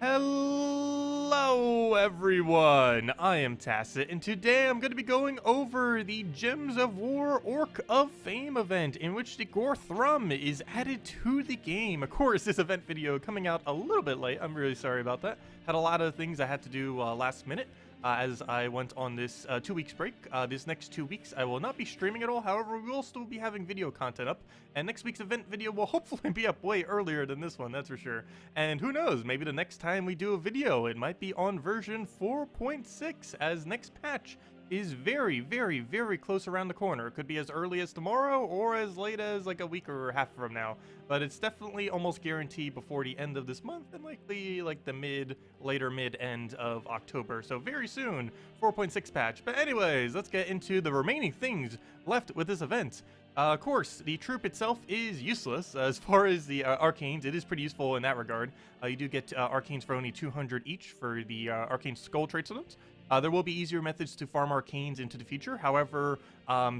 Hello everyone, I am Tacet, and today I'm going to be going over the Gems of War Orc of Fame event, in which the Gor'Thrum is added to the game. Of course, this event video coming out a little bit late, I'm really sorry about that. Had a lot of things I had to do last minute. As I went on this 2 weeks break. This next 2 weeks I will not be streaming at all, however we will still be having video content up, and next week's event video will hopefully be up way earlier than this one, that's for sure. And who knows, maybe the next time we do a video it might be on version 4.6, as next patch is very close around the corner. It could be as early as tomorrow or as late as like a week or a half from now, but it's definitely almost guaranteed before the end of this month, and likely like the later mid end of October, so very soon 4.6 patch. But anyways, let's get into the remaining things left with this event. Of course, the troop itself is useless. As far as the arcanes, it is pretty useful in that regard. You do get arcanes for only 200 each for the arcane skull traits of them. There will be easier methods to farm arcanes into the future. However,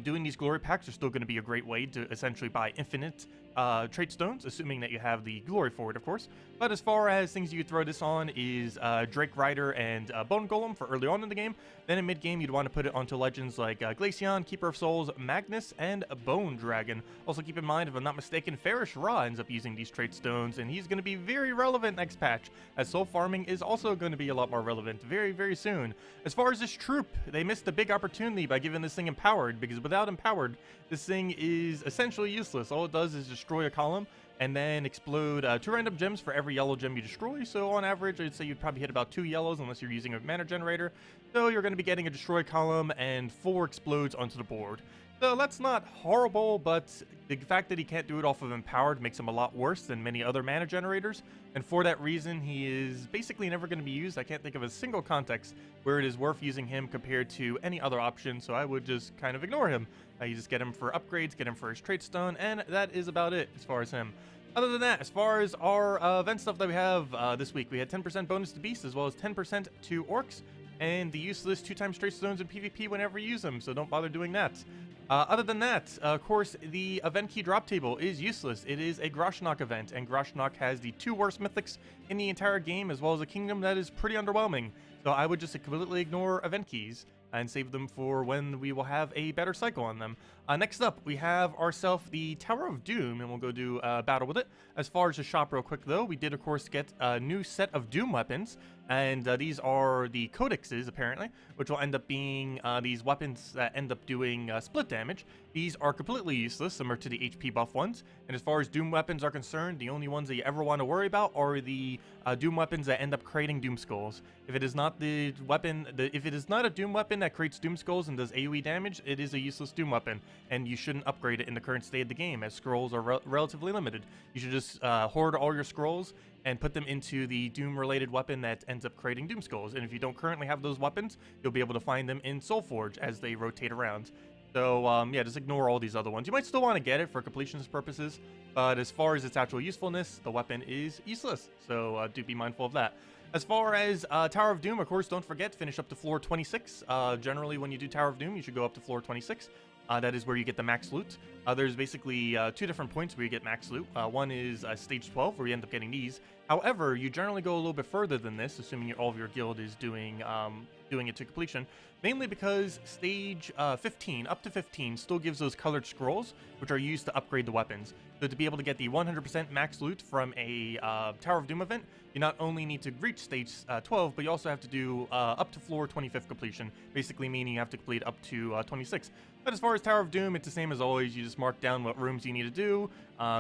doing these glory packs are still going to be a great way to essentially buy infinite trait stones, assuming that you have the glory for it, of course. But as far as things you could throw this on is Drake Rider and Bone Golem for early on in the game. Then in mid-game, you'd want to put it onto legends like Glaceon, Keeper of Souls, Magnus, and Bone Dragon. Also keep in mind, if I'm not mistaken, Farish Ra ends up using these trait stones, and he's going to be very relevant next patch, as soul farming is also going to be a lot more relevant very soon. As far as this troop, they missed a big opportunity by giving this thing empowered, because without empowered, this thing is essentially useless. All it does is destroy a column and then explode 2 random gems for every yellow gem you destroy. So on average, I'd say you'd probably hit about 2 yellows unless you're using a mana generator. So you're going to be getting a destroy column and 4 explodes onto the board. So that's not horrible, but the fact that he can't do it off of empowered makes him a lot worse than many other mana generators, and for that reason he is basically never going to be used. I can't think of a single context where it is worth using him compared to any other option, so I would just kind of ignore him. You just get him for upgrades, get him for his trait stone, and that is about it as far as him. Other than that, as far as our event stuff that we have this week, we had 10% bonus to beasts as well as 10% to orcs, and the useless 2x trait stones in PvP whenever you use them, so don't bother doing that. Other than that, of course, the event key drop table is useless. It is a Groshnok event, and Groshnok has the 2 worst mythics in the entire game, as well as a kingdom that is pretty underwhelming. So I would just completely ignore event keys and save them for when we will have a better cycle on them. Next up, we have ourselves the Tower of Doom, and we'll go do a battle with it. As far as the shop real quick, though, we did, of course, get a new set of Doom weapons, and these are the Codexes, apparently, which will end up being these weapons that end up doing split damage. These are completely useless, similar to the HP buff ones, and as far as Doom weapons are concerned, the only ones that you ever want to worry about are the Doom weapons that end up creating Doom Skulls. If it is not the weapon, if it is not a Doom weapon that creates Doom Skulls and does AoE damage, it is a useless Doom weapon, and you shouldn't upgrade it in the current state of the game, as scrolls are relatively limited. You should just hoard all your scrolls and put them into the Doom-related weapon that ends up creating Doom Skulls. And if you don't currently have those weapons, you'll be able to find them in Soulforge as they rotate around. So, yeah, just ignore all these other ones. You might still want to get it for completionist purposes, but as far as its actual usefulness, the weapon is useless. So, do be mindful of that. As far as Tower of Doom, of course, don't forget, finish up to floor 26. Generally, when you do Tower of Doom, you should go up to floor 26. That is where you get the max loot. There's basically 2 different points where you get max loot. One is stage 12, where you end up getting these. However, you generally go a little bit further than this, assuming all of your guild is doing it to completion. Mainly because stage 15, up to 15, still gives those colored scrolls, which are used to upgrade the weapons. So to be able to get the 100% max loot from a Tower of Doom event, you not only need to reach stage 12, but you also have to do up to floor 25th completion, basically meaning you have to complete up to 26. But as far as Tower of Doom, it's the same as always. You just mark down what rooms you need to do,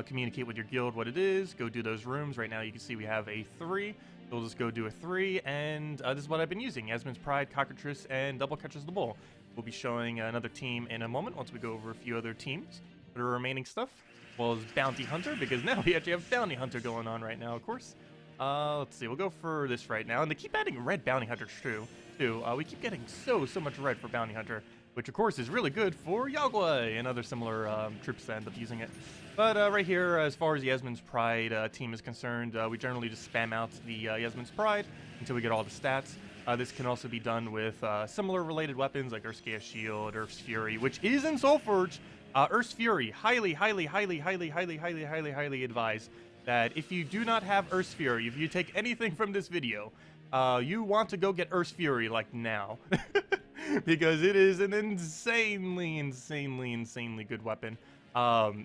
communicate with your guild what it is, go do those rooms. Right now you can see we have a 3. So we'll just go do a 3, and this is what I've been using: Yasmin's Pride, Cockatrice, and Double Catches the Bull. We'll be showing another team in a moment once we go over a few other teams for the remaining stuff, as well as Bounty Hunter, because now we actually have Bounty Hunter going on right now, of course. Let's see, we'll go for this right now, and they keep adding red Bounty Hunters too. We keep getting so much red for Bounty Hunter, which of course is really good for Yagway and other similar troops that end up using it. But right here, as far as Yasmin's Pride team is concerned, we generally just spam out the Yasmin's Pride until we get all the stats. This can also be done with similar related weapons like Earth's Chaos Shield, Earth's Fury, which is in Soulforge. Earth's Fury, highly advised. that if you do not have Earth's Fury, if you take anything from this video, you want to go get Earth's Fury like now. Because it is an insanely good weapon.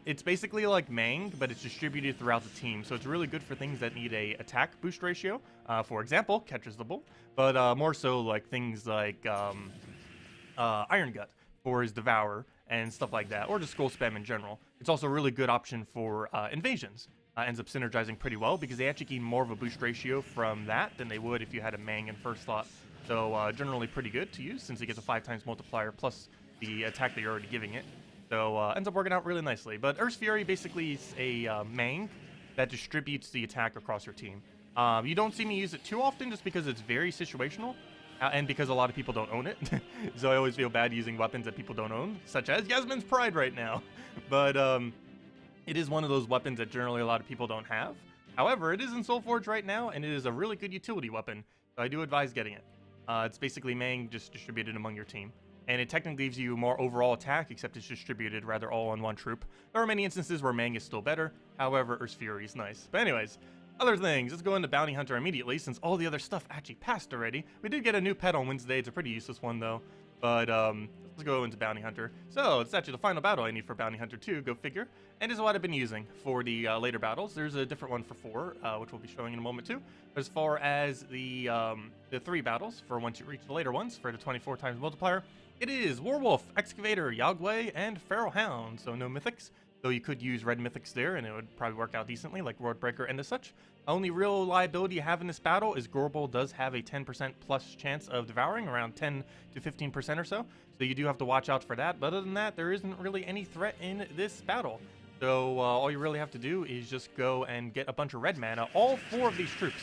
It's basically like Mang, but it's distributed throughout the team, so it's really good for things that need a attack boost ratio. For example, catches the bull, but more so like things like Iron Gut for his Devour and stuff like that, or just Skull Spam in general. It's also a really good option for invasions. Ends up synergizing pretty well because they actually gain more of a boost ratio from that than they would if you had a Mang in first slot. So generally pretty good to use since it gets a 5x multiplier plus the attack that you're already giving it. So ends up working out really nicely. But Earth's Fury basically is a Mang that distributes the attack across your team. You don't see me use it too often just because it's very situational. And because a lot of people don't own it. So I always feel bad using weapons that people don't own, such as Yasmin's Pride right now. But it is one of those weapons that generally a lot of people don't have. However, it is in Soulforge right now, and it is a really good utility weapon. So I do advise getting it. It's basically Mang just distributed among your team. And it technically gives you more overall attack, except it's distributed rather all on one troop. There are many instances where Mang is still better. However, Earth's Fury is nice. But anyways, other things, let's go into Bounty Hunter immediately, since all the other stuff actually passed already. We did get a new pet on Wednesday, it's a pretty useless one though. But let's go into Bounty Hunter. So, it's actually the final battle I need for Bounty Hunter 2, go figure. And this is what I've been using for the later battles. There's a different one for 4, which we'll be showing in a moment too. But as far as the 3 battles, for once you reach the later ones, for the 24x multiplier, it is Warwolf, Excavator, Yagwe, and Feral Hound, so no mythics. Though you could use red mythics there, and it would probably work out decently, like Roadbreaker and the such. Only real liability you have in this battle is Gor'Thrum does have a 10% plus chance of devouring, around 10 to 15% or so. So you do have to watch out for that. But other than that, there isn't really any threat in this battle. So all you really have to do is just go and get a bunch of red mana. All 4 of these troops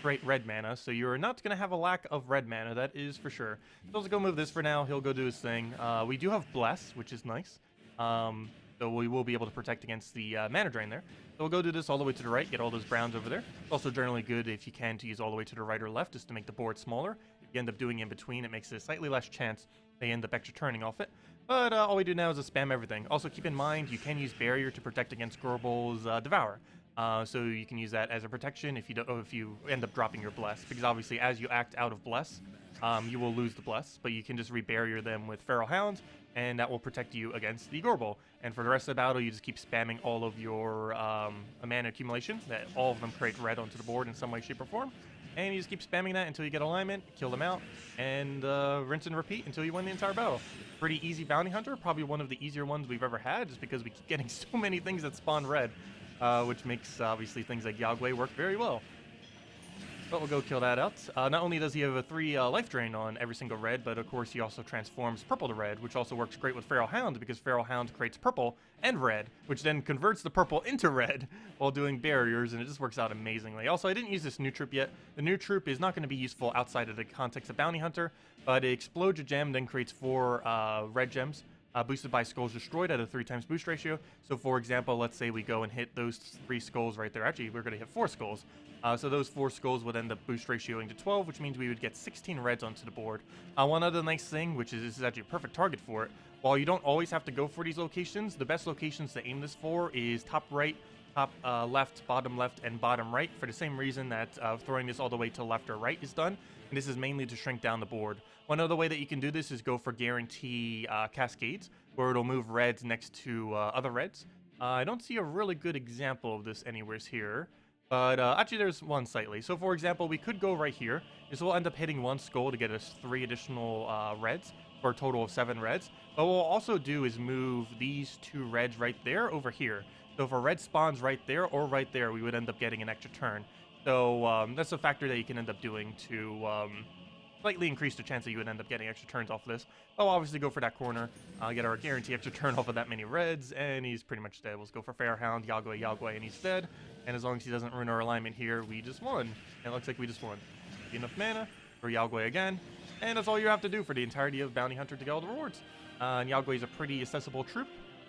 straight red mana, so you're not going to have a lack of red mana, that is for sure. So let's go move this for now. He'll go do his thing. We do have Bless, which is nice. So we will be able to protect against the mana drain there. So we'll go do this all the way to the right, get all those browns over there. It's also generally good if you can to use all the way to the right or left just to make the board smaller. If you end up doing in between, it makes it a slightly less chance they end up extra turning off it. But all we do now is just spam everything. Also keep in mind, you can use Barrier to protect against Gor'Thrum's Devour. So you can use that as a protection if you end up dropping your Bless. Because obviously as you act out of Bless, you will lose the Bless. But you can just re-barrier them with Feral Hound, and that will protect you against the Gor'Thrum. And for the rest of the battle, you just keep spamming all of your mana accumulation, that all of them create red onto the board in some way, shape, or form. And you just keep spamming that until you get alignment, kill them out, and rinse and repeat until you win the entire battle. Pretty easy Bounty Hunter, probably one of the easier ones we've ever had, just because we keep getting so many things that spawn red, which makes, obviously, things like Yagwe work very well. But we'll go kill that out. Not only does he have a 3 life drain on every single red, but of course he also transforms purple to red, which also works great with Feral Hound, because Feral Hound creates purple and red, which then converts the purple into red while doing barriers, and it just works out amazingly. Also, I didn't use this new troop yet. The new troop is not going to be useful outside of the context of Bounty Hunter, but it explodes a gem, then creates 4 red gems. Boosted by skulls destroyed at a 3x boost ratio. So for example, let's say we go and hit those 3 skulls right there. Actually, we're going to hit 4 skulls. So those 4 skulls would end up boost ratioing to 12, which means we would get 16 reds onto the board. One other nice thing, which is this is actually a perfect target for it, while you don't always have to go for these locations, the best locations to aim this for is top right, top left, bottom left, and bottom right, for the same reason that throwing this all the way to left or right is done. And this is mainly to shrink down the board. One other way that you can do this is go for guarantee cascades, where it'll move reds next to other reds. I don't see a really good example of this anywhere here, but actually there's one slightly. So for example, we could go right here. This will end up hitting 1 skull to get us 3 additional reds, for a total of 7 reds. But what we'll also do is move these 2 reds right there over here. So if a red spawns right there or right there, we would end up getting an extra turn. So that's a factor that you can end up doing to slightly increase the chance that you would end up getting extra turns off of this. I'll obviously go for that corner, get our guarantee extra turn off of that many reds, and he's pretty much dead. We'll go for Feral Hound, Yagwe, and he's dead. And as long as he doesn't ruin our alignment here, we just won. And it looks like we just won. Enough mana for Yagwe again, and that's all you have to do for the entirety of Bounty Hunter to get all the rewards. And Yagwe is a pretty accessible troop.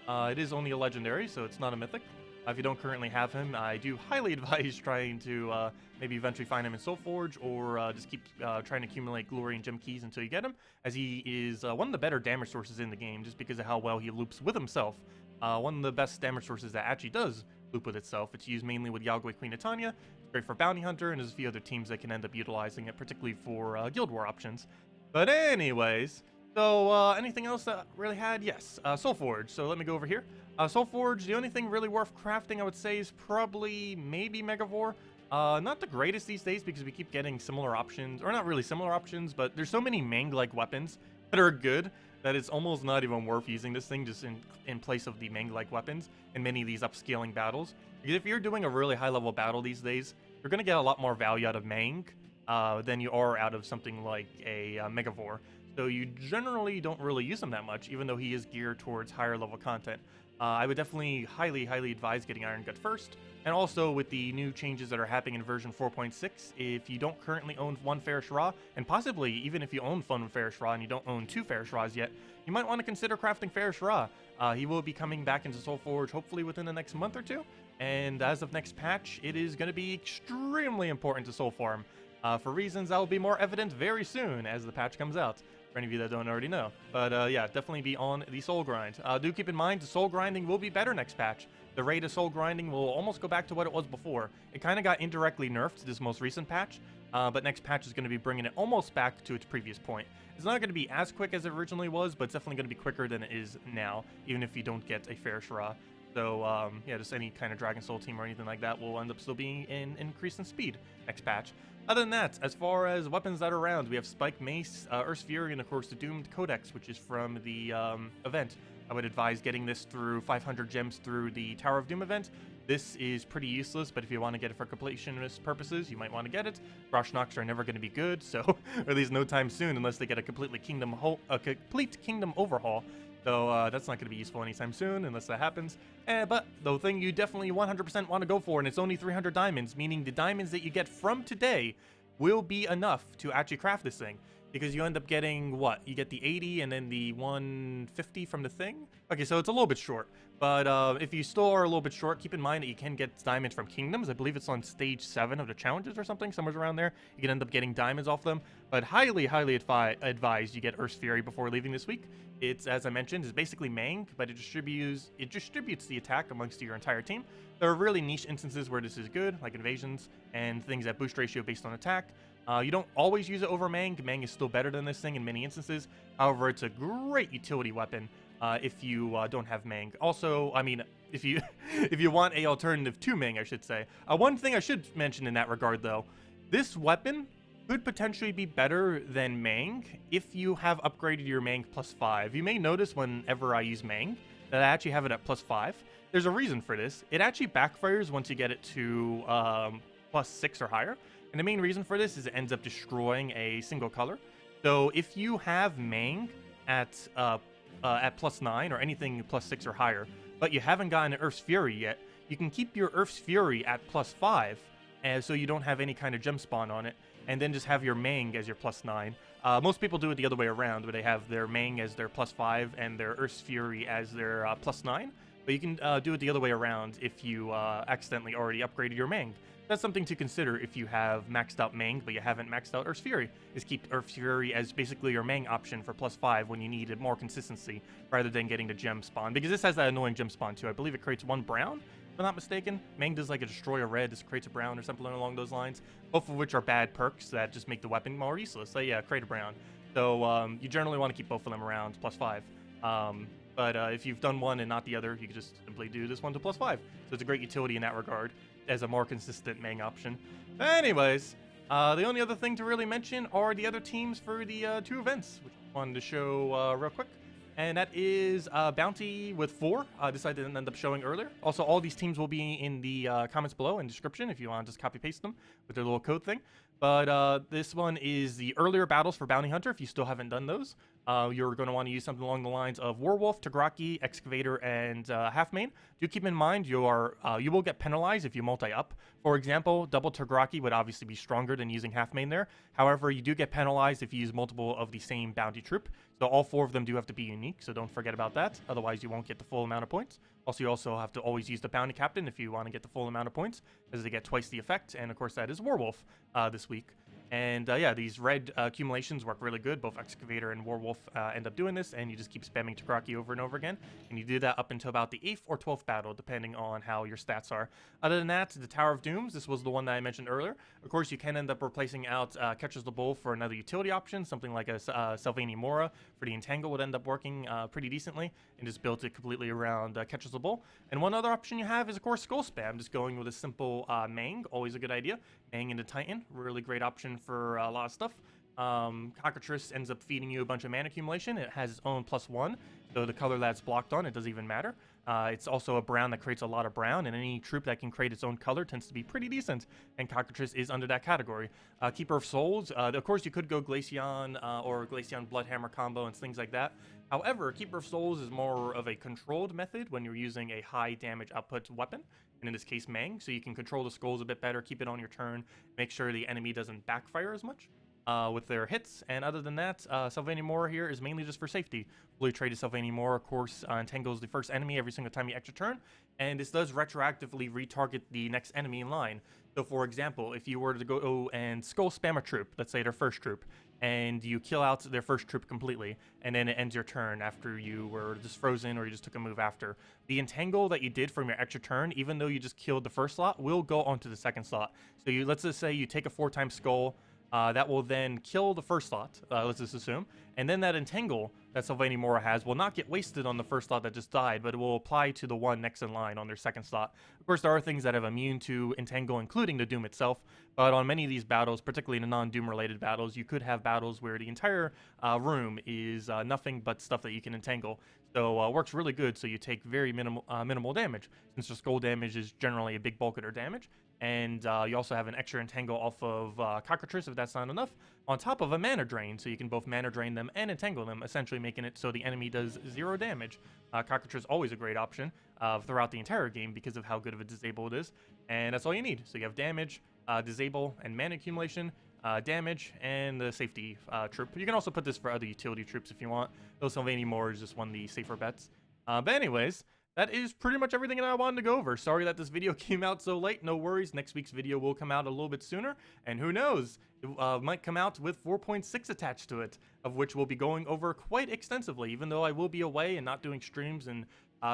It is only a legendary, so it's not a mythic. If you don't currently have him, I do highly advise trying to maybe eventually find him in Soulforge, or just keep trying to accumulate glory and gem keys until you get him, as he is one of the better damage sources in the game, just because of how well he loops with himself. One of the best damage sources that actually does loop with itself. It's used mainly with Yagwe Queen of Tanya. It's great for Bounty Hunter, and there's a few other teams that can end up utilizing it, particularly for Guild War options. But anyways, so anything else that really had? Yes, Soulforge. So let me go over here. Soulforge, the only thing really worth crafting, I would say, is probably maybe Megavore. Not the greatest these days because we keep getting similar options, or not really similar options, but there's so many Mang-like weapons that are good that it's almost not even worth using this thing just in place of the Mang-like weapons in many of these upscaling battles. Because if you're doing a really high-level battle these days, you're going to get a lot more value out of Mang than you are out of something like a Megavore. So you generally don't really use him that much, even though he is geared towards higher-level content. I would definitely highly advise getting Iron Gut first. And also with the new changes that are happening in version 4.6, if you don't currently own one Fairish Ra, and possibly even if you own one Fairish Ra and you don't own two Fairish Ras yet, you might want to consider crafting Fairish Ra. He will be coming back into Soulforge hopefully within the next month or two. And as of next patch, it is going to be extremely important to soul farm for reasons that will be more evident very soon as the patch comes out. For any of you that don't already know. But yeah, definitely be on the soul grind. Do keep in mind, the soul grinding will be better next patch. The rate of soul grinding will almost go back to what it was before. It kind of got indirectly nerfed this most recent patch, but next patch is going to be bringing it almost back to its previous point. It's not going to be as quick as it originally was, but it's definitely going to be quicker than it is now, even if you don't get a Fairish Ra. So yeah, just any kind of Dragon Soul team or anything like that will end up still being in increase in speed next patch. Other than that, as far as weapons that are around, we have Spike Mace, Earth's Fury, and of course the Doomed Codex, which is from the event. I would advise getting this through 500 gems through the Tower of Doom event. This is pretty useless, but if you want to get it for completionist purposes, you might want to get it. Grosh Knocks are never going to be good, so or at least no time soon, unless they get a complete kingdom overhaul. So that's not going to be useful anytime soon, unless that happens. But the thing you definitely 100% want to go for, and it's only 300 diamonds, meaning the diamonds that you get from today will be enough to actually craft this thing. Because you end up getting, what? You get the 80 and then the 150 from the thing? Okay, so it's a little bit short. But if you still are a little bit short, keep in mind that you can get diamonds from kingdoms. I believe it's on stage 7 of the challenges or something, somewhere around there. You can end up getting diamonds off them. But highly advise you get Earth's Fury before leaving this week. It's, as I mentioned, is basically Mang, but it distributes the attack amongst your entire team. There are really niche instances where this is good, like invasions and things that boost ratio based on attack. You don't always use it over Mang. Mang is still better than this thing in many instances. However, it's a great utility weapon if you don't have Mang. Also, I mean, if you if you want a alternative to Mang, I should say. One thing I should mention in that regard, though, this weapon could potentially be better than Mang if you have upgraded your Mang +5. You may notice whenever I use Mang that I actually have it at +5. There's a reason for this. It actually backfires once you get it to +6 or higher. And the main reason for this is it ends up destroying a single color. So if you have Mang at +9 or anything +6 or higher, but you haven't gotten an Earth's Fury yet, you can keep your Earth's Fury at +5, and so you don't have any kind of gem spawn on it, and then just have your Mang as your +9. Most people do it the other way around, where they have their Mang as their +5 and their Earth's Fury as their +9. But you can do it the other way around if you accidentally already upgraded your Mang. That's something to consider if you have maxed out Mang, but you haven't maxed out Earth's Fury, is keep Earth's Fury as basically your Mang option for +5 when you need more consistency, rather than getting the gem spawn. Because this has that annoying gem spawn too. I believe it creates 1 brown, if I'm not mistaken. Mang does like a destroy a red, this creates a brown or something along those lines. Both of which are bad perks that just make the weapon more useless. So yeah, create a brown. So you generally want to keep both of them around +5. But if you've done one and not the other, you can just simply do this one to +5. So it's a great utility in that regard, as a more consistent Mang option. Anyways, the only other thing to really mention are the other teams for the 2 events, which I wanted to show real quick. And that is Bounty with 4. This I didn't end up showing earlier. Also, all these teams will be in the comments below and description if you want to just copy-paste them with their little code thing. But this one is the earlier battles for Bounty Hunter, if you still haven't done those. You're going to want to use something along the lines of Werewolf, Tagraki, Excavator, and Half Main. Do keep in mind you will get penalized if you multi-up. For example, double Tagraki would obviously be stronger than using Half Main there. However, you do get penalized if you use multiple of the same bounty troop. So all 4 of them do have to be unique, so don't forget about that. Otherwise, you won't get the full amount of points. Also, you also have to always use the Bounty Captain if you want to get the full amount of points, as they get twice the effect. And of course, that is Werewolf this week. And yeah, these red accumulations work really good. Both Excavator and Warwolf end up doing this, and you just keep spamming Takraki over and over again. And you do that up until about the 8th or 12th battle, depending on how your stats are. Other than that, the Tower of Dooms, this was the one that I mentioned earlier. Of course, you can end up replacing out Catches the Bull for another utility option, something like a Sylvania Mora for the Entangle would end up working pretty decently, and just built it completely around Catches the Bull. And one other option you have is, of course, Skull Spam, just going with a simple Mang, always a good idea. Mang into Titan, really great option for a lot of stuff. Cockatrice ends up feeding you a bunch of mana accumulation. It has its own +1, so the color that's blocked on, it doesn't even matter. It's also a brown that creates a lot of brown, and any troop that can create its own color tends to be pretty decent, and Cockatrice is under that category. Keeper of Souls, of course you could go Glaceon or Glaceon Bloodhammer combo and things like that. However, Keeper of Souls is more of a controlled method when you're using a high damage output weapon, and in this case Mang, so you can control the skulls a bit better, keep it on your turn, make sure the enemy doesn't backfire as much with their hits. And other than that, Sylvania Mora here is mainly just for safety. Fully traded Sylvania Mora, of course, entangles the first enemy every single time you extra turn, and this does retroactively retarget the next enemy in line. So for example, if you were to go and skull spam a troop, let's say their first troop, and you kill out their first troop completely, and then it ends your turn after you were just frozen or you just took a move after, the entangle that you did from your extra turn, even though you just killed the first slot, will go onto the second slot. So let's just say you take a 4-time skull, that will then kill the first slot, let's just assume, and then that entangle that Sylvania Mora has will not get wasted on the first slot that just died, but it will apply to the one next in line on their second slot. Of course, there are things that have immune to entangle, including the Doom itself, but on many of these battles, particularly in the non-Doom related battles, you could have battles where the entire room is nothing but stuff that you can entangle. So it works really good, so you take very minimal damage, since the skull damage is generally a big bulk of their damage. And you also have an extra entangle off of Cockatrice if that's not enough, on top of a mana drain, so you can both mana drain them and entangle them, essentially making it so the enemy does 0 damage. Cockatrice is always a great option throughout the entire game because of how good of a disable it is, and that's all you need. So you have damage, disable, and mana accumulation, damage, and the safety troop. You can also put this for other utility troops if you want, though Sylvania Mora is just one of the safer bets. But anyways, that is pretty much everything that I wanted to go over. Sorry that this video came out so late. No worries. Next week's video will come out a little bit sooner. And who knows, it might come out with 4.6 attached to it, of which we'll be going over quite extensively. Even though I will be away and not doing streams and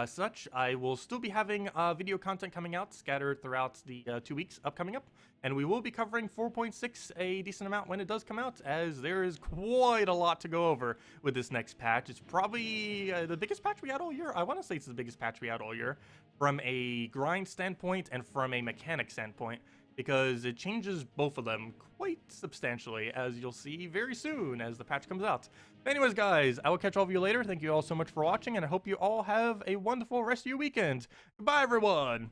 such, I will still be having video content coming out scattered throughout the 2 weeks upcoming up. And we will be covering 4.6 a decent amount when it does come out, as there is quite a lot to go over with this next patch. It's probably the biggest patch we had all year. I want to say it's the biggest patch we had all year from a grind standpoint and from a mechanic standpoint, because it changes both of them quite substantially, as you'll see very soon as the patch comes out. But anyways, guys, I will catch all of you later. Thank you all so much for watching, and I hope you all have a wonderful rest of your weekend. Goodbye, everyone!